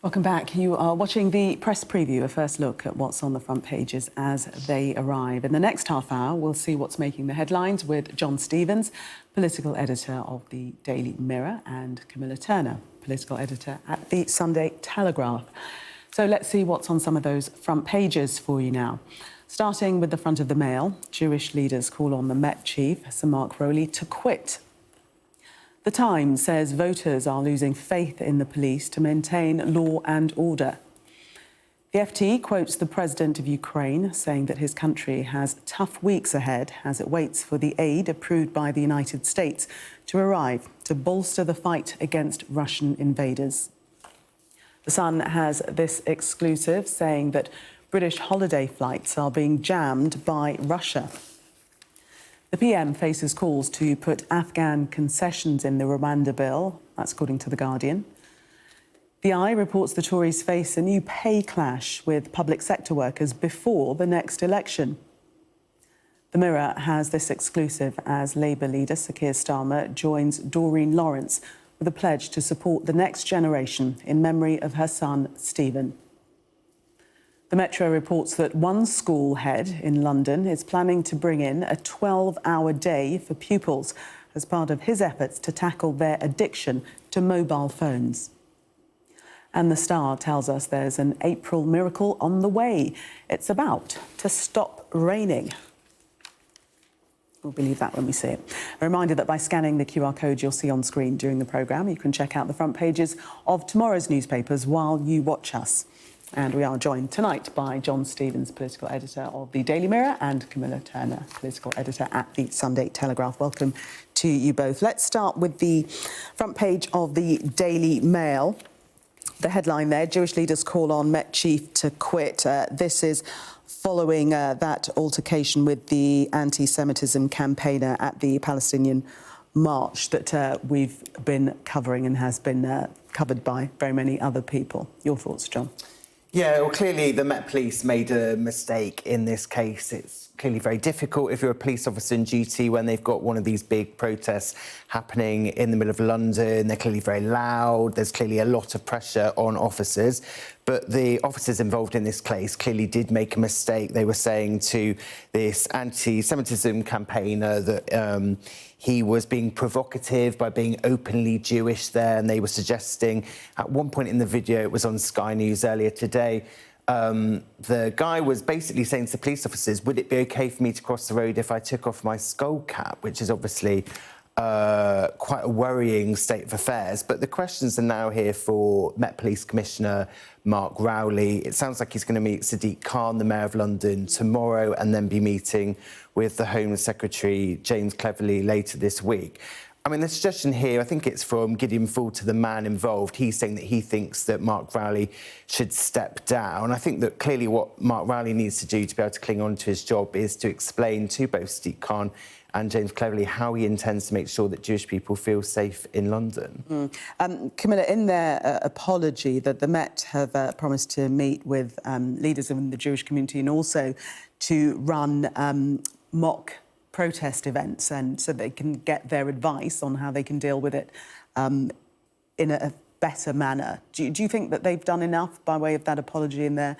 Welcome back. You are watching the press preview, a first look at what's on the front pages as they arrive. In the next half hour, we'll see what's making the headlines with John Stevens, political editor of the Daily Mirror, and Camilla Turner, political editor at the Sunday Telegraph. So let's see what's on some of those front pages for you now. Starting with the front of the Mail, Jewish leaders call on the Met chief, Sir Mark Rowley, to quit. The Times says voters are losing faith in the police to maintain law and order. The FT quotes the president of Ukraine, saying that his country has tough weeks ahead as it waits for the aid approved by the United States to arrive to bolster the fight against Russian invaders. The Sun has this exclusive, saying that British holiday flights are being jammed by Russia. The PM faces calls to put Afghan concessions in the Rwanda bill. That's according to The Guardian. The Eye reports the Tories face a new pay clash with public sector workers before the next election. The Mirror has this exclusive as Labour leader Sir Keir Starmer joins Doreen Lawrence with a pledge to support the next generation in memory of her son, Stephen. The Metro reports that one school head in London is planning to bring in a 12-hour day for pupils as part of his efforts to tackle their addiction to mobile phones. And The Star tells us there's an April miracle on the way. It's about to stop raining. We'll believe that when we see it. A reminder that by scanning the QR code you'll see on screen during the programme, you can check out the front pages of tomorrow's newspapers while you watch us. And we are joined tonight by John Stevens, political editor of the Daily Mirror, and Camilla Turner, political editor at the Sunday Telegraph. Welcome to you both. Let's start with the front page of the Daily Mail. The headline there, Jewish leaders call on Met chief to quit. This is following that altercation with the anti-Semitism campaigner at the Palestinian march that we've been covering and has been covered by very many other people. Your thoughts, John? Yeah, well, clearly the Met Police made a mistake in this case. It's clearly very difficult if you're a police officer in duty when they've got one of these big protests happening in the middle of London. They're clearly very loud. There's clearly a lot of pressure on officers. But the officers involved in this case clearly did make a mistake. They were saying to this anti-Semitism campaigner that he was being provocative by being openly Jewish there, and they were suggesting, at one point in the video, it was on Sky News earlier today, the guy was basically saying to the police officers, would it be OK for me to cross the road if I took off my skull cap, which is obviously quite a worrying state of affairs. But the questions are now here for Met Police Commissioner Mark Rowley. It sounds like he's going to meet Sadiq Khan, the Mayor of London, tomorrow, and then be meeting with the Home Secretary James Cleverly later this week. I mean, the suggestion here, I think it's from Gillian Joseph, the man involved. He's saying that he thinks that Mark Rowley should step down. I think that clearly what Mark Rowley needs to do to be able to cling on to his job is to explain to both Sadiq Khan and James Cleverly how he intends to make sure that Jewish people feel safe in London. Camilla, in their apology, that the Met have promised to meet with leaders in the Jewish community and also to run mock protest events, and so they can get their advice on how they can deal with it in a better manner. Do you think that they've done enough by way of that apology and they're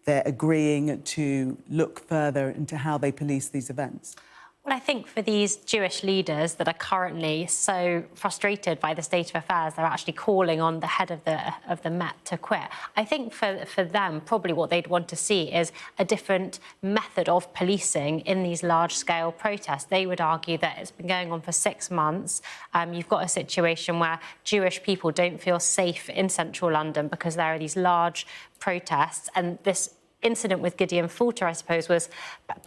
agreeing to look further into how they police these events? Well, I think for these Jewish leaders that are currently so frustrated by the state of affairs, they're actually calling on the head of the Met to quit. I think for them, probably what they'd want to see is a different method of policing in these large-scale protests. They would argue that it's been going on for 6 months. You've got a situation where Jewish people don't feel safe in central London because there are these large protests, and this incident with Gillian Joseph, I suppose, was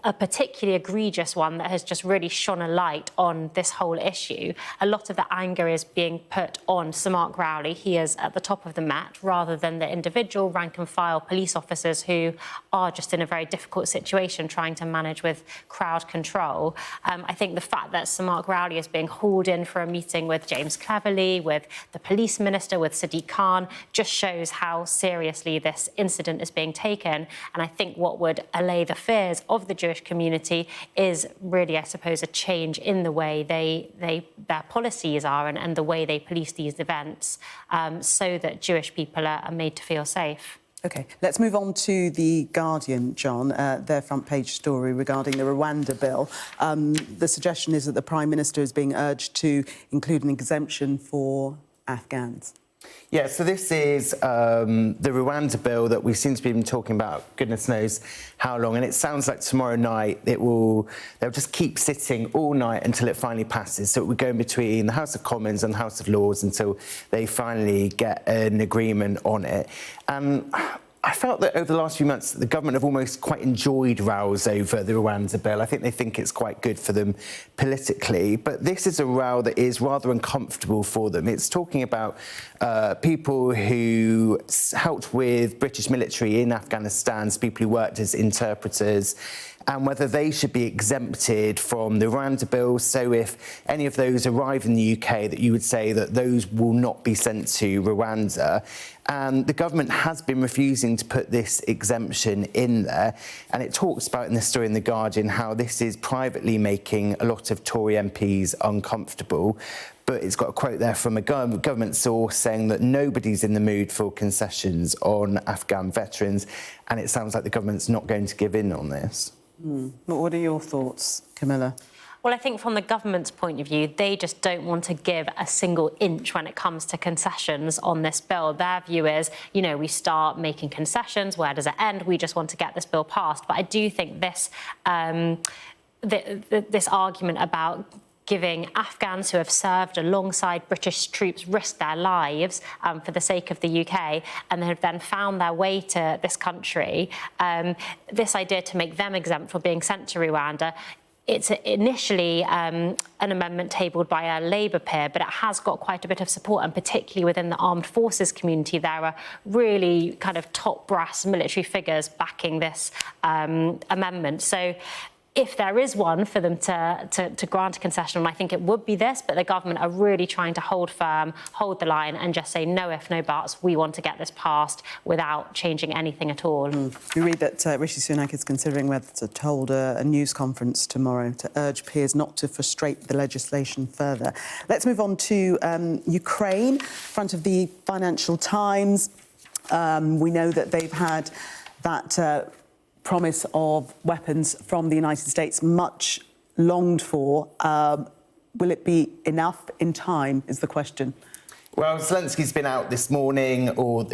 a particularly egregious one that has just really shone a light on this whole issue. A lot of the anger is being put on Sir Mark Rowley. He is at the top of the Met, rather than the individual rank-and-file police officers who are just in a very difficult situation trying to manage with crowd control. I think the fact that Sir Mark Rowley is being hauled in for a meeting with James Cleverly, with the police minister, with Sadiq Khan, just shows how seriously this incident is being taken. And I think what would allay the fears of the Jewish community is really, I suppose, a change in the way their policies are and the way they police these events, so that Jewish people are made to feel safe. OK, let's move on to The Guardian, John, their front-page story regarding the Rwanda bill. The suggestion is that the Prime Minister is being urged to include an exemption for Afghans. Yeah, so this is the Rwanda bill that we seem to be talking about, goodness knows how long, and it sounds like tomorrow night they'll just keep sitting all night until it finally passes. So it would go in between the House of Commons and the House of Lords until they finally get an agreement on it. I felt that over the last few months, the government have almost quite enjoyed rows over the Rwanda bill. I think they think it's quite good for them politically. But this is a row that is rather uncomfortable for them. It's talking about people who helped with British military in Afghanistan, people who worked as interpreters, and whether they should be exempted from the Rwanda bill. So if any of those arrive in the UK, that you would say that those will not be sent to Rwanda. And the government has been refusing to put this exemption in there. And it talks about in the story in The Guardian how this is privately making a lot of Tory MPs uncomfortable. But it's got a quote there from a government source saying that nobody's in the mood for concessions on Afghan veterans. And it sounds like the government's not going to give in on this. But what are your thoughts, Camilla? Well, I think from the government's point of view, they just don't want to give a single inch when it comes to concessions on this bill. Their view is, you know, we start making concessions, where does it end? We just want to get this bill passed. But I do think this, this argument about giving Afghans who have served alongside British troops risk their lives for the sake of the UK and have then found their way to this country, this idea to make them exempt for being sent to Rwanda, it's initially an amendment tabled by a Labour peer, but it has got quite a bit of support, and particularly within the armed forces community, there are really kind of top brass military figures backing this amendment. So if there is one for them to grant a concession, I think it would be this, but the government are really trying to hold firm, hold the line and just say no if, no buts. We want to get this passed without changing anything at all. We read that Rishi Sunak is considering whether to hold a news conference tomorrow to urge peers not to frustrate the legislation further. Let's move on to Ukraine, front of the Financial Times. We know that they've had that promise of weapons from the United States, much longed for. Will it be enough in time, is the question. Well, Zelensky's been out this morning, or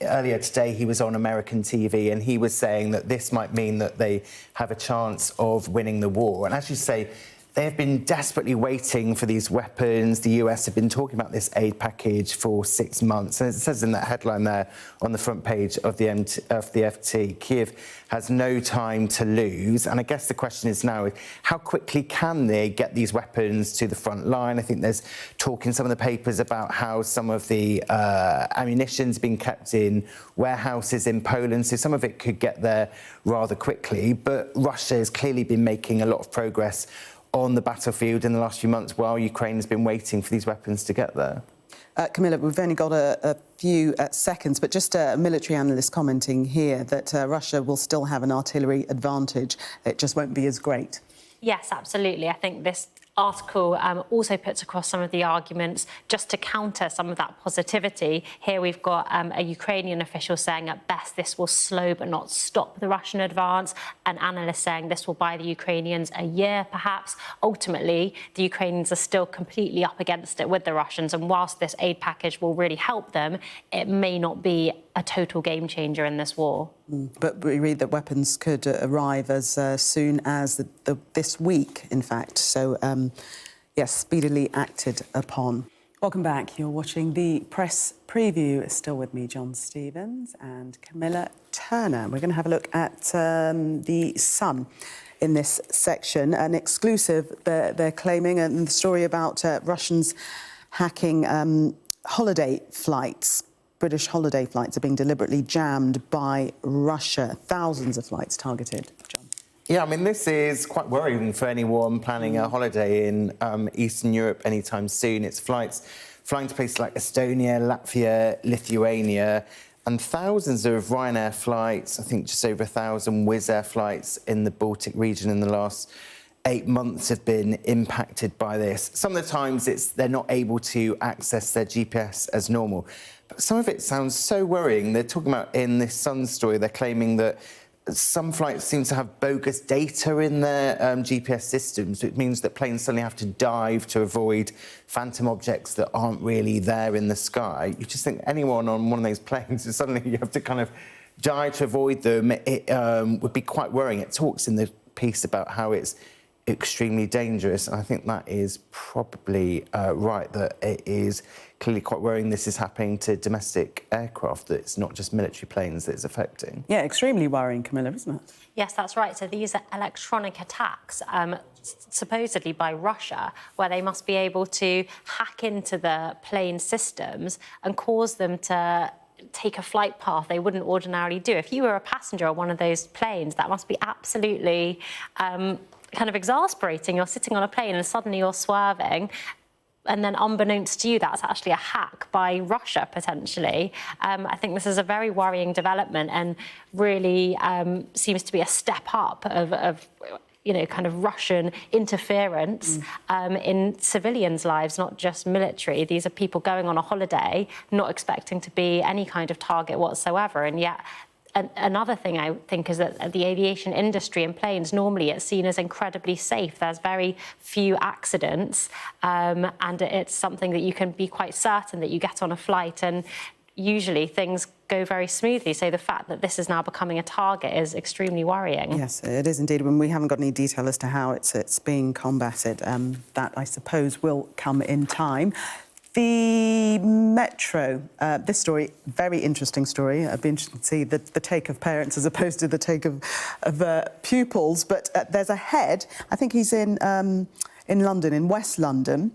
earlier today he was on American TV, and he was saying that this might mean that they have a chance of winning the war. And as you say, they have been desperately waiting for these weapons. The US have been talking about this aid package for 6 months. And it says in that headline there on the front page of the FT, Kyiv has no time to lose. And I guess the question is now, how quickly can they get these weapons to the front line? I think there's talk in some of the papers about how some of the ammunition's been kept in warehouses in Poland. So some of it could get there rather quickly. But Russia has clearly been making a lot of progress on the battlefield in the last few months while Ukraine has been waiting for these weapons to get there. Camilla, we've only got a few seconds, but just a military analyst commenting here that Russia will still have an artillery advantage. It just won't be as great. Yes, absolutely. I think this article also puts across some of the arguments just to counter some of that positivity. Here we've got a Ukrainian official saying at best this will slow but not stop the Russian advance, an analyst saying this will buy the Ukrainians a year perhaps. Ultimately, the Ukrainians are still completely up against it with the Russians, and whilst this aid package will really help them, it may not be a total game changer in this war. But we read that weapons could arrive as soon as this week, in fact. So, yes, speedily acted upon. Welcome back. You're watching the press preview. Still with me, John Stevens and Camilla Turner. We're going to have a look at the Sun in this section. An exclusive, they're claiming, and the story about Russians hacking holiday flights. British holiday flights are being deliberately jammed by Russia. Thousands of flights targeted, John. Yeah, I mean, this is quite worrying for anyone planning a holiday in Eastern Europe anytime soon. It's flights flying to places like Estonia, Latvia, Lithuania. and thousands of Ryanair flights, I think just over 1,000 Wizz Air flights in the Baltic region in the last 8 months have been impacted by this. Some of the times they're not able to access their GPS as normal. But some of it sounds so worrying. They're talking about, in this Sun story, they're claiming that some flights seem to have bogus data in their GPS systems, which means that planes suddenly have to dive to avoid phantom objects that aren't really there in the sky. You just think anyone on one of those planes, suddenly you have to kind of dive to avoid them. It would be quite worrying. It talks in the piece about how it's extremely dangerous, and I think that is probably right, that it is clearly quite worrying this is happening to domestic aircraft, that it's not just military planes that it's affecting. Yeah, extremely worrying, Camilla, isn't it? Yes, that's right. So these are electronic attacks, supposedly by Russia, where they must be able to hack into the plane systems and cause them to take a flight path they wouldn't ordinarily do. If you were a passenger on one of those planes, that must be absolutely kind of exasperating. You're sitting on a plane and suddenly you're swerving, and then unbeknownst to you, that's actually a hack by Russia, potentially. I think this is a very worrying development and really seems to be a step up of kind of Russian interference in civilians' lives, not just military. These are people going on a holiday, not expecting to be any kind of target whatsoever, and yet another thing I think is that the aviation industry and planes, normally it's seen as incredibly safe. There's very few accidents, and it's something that you can be quite certain that you get on a flight, and usually things go very smoothly. So the fact that this is now becoming a target is extremely worrying. Yes, it is indeed. When we haven't got any detail as to how it's being combated, that I suppose will come in time. The Metro, this story, very interesting story. I'd be interested to see the take of parents as opposed to the take of pupils. But there's a head, I think he's in London, in West London,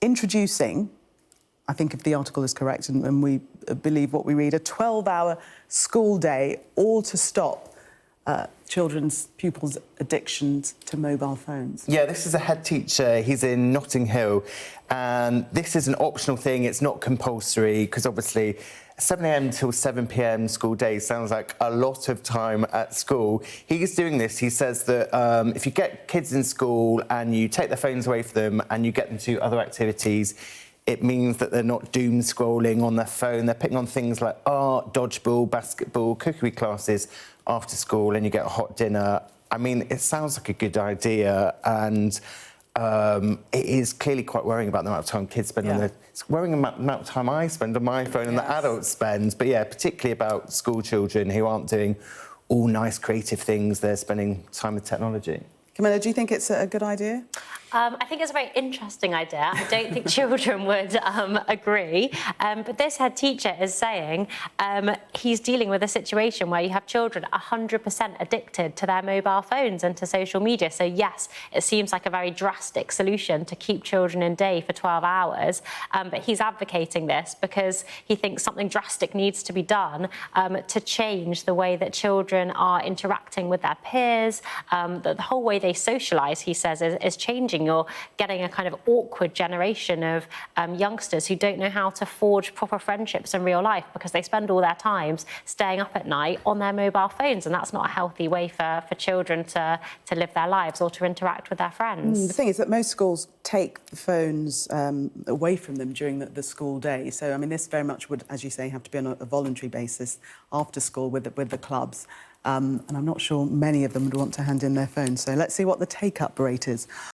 introducing, I think if the article is correct and we believe what we read, a 12-hour school day, all to stop pupils' addictions to mobile phones. Yeah, this is a head teacher. He's in Notting Hill, and this is an optional thing. It's not compulsory, because obviously 7 a.m. till 7 p.m. school day sounds like a lot of time at school. He's doing this. He says that if you get kids in school and you take their phones away from them and you get them to other activities, it means that they're not doom scrolling on their phone. They're picking on things like art, dodgeball, basketball, cookery classes after school, and you get a hot dinner. I mean, it sounds like a good idea, and it is clearly quite worrying about the amount of time kids spend on their... It's worrying about the amount of time I spend on my phone and the adults spend. But yeah, particularly about school children who aren't doing all nice creative things. They're spending time with technology. Camilla, do you think it's a good idea? I think it's a very interesting idea. I don't think children would agree. But this head teacher is saying he's dealing with a situation where you have children 100% addicted to their mobile phones and to social media. So, yes, it seems like a very drastic solution to keep children in day for 12 hours. But he's advocating this because he thinks something drastic needs to be done to change the way that children are interacting with their peers. The whole way they socialise, he says, is changing. You're getting a kind of awkward generation of youngsters who don't know how to forge proper friendships in real life because they spend all their time staying up at night on their mobile phones, and that's not a healthy way for children to live their lives or to interact with their friends. The thing is that most schools take the phones away from them during the school day. So, I mean, this very much would, as you say, have to be on a voluntary basis after school with the clubs. And I'm not sure many of them would want to hand in their phones. So let's see what the take-up rate is.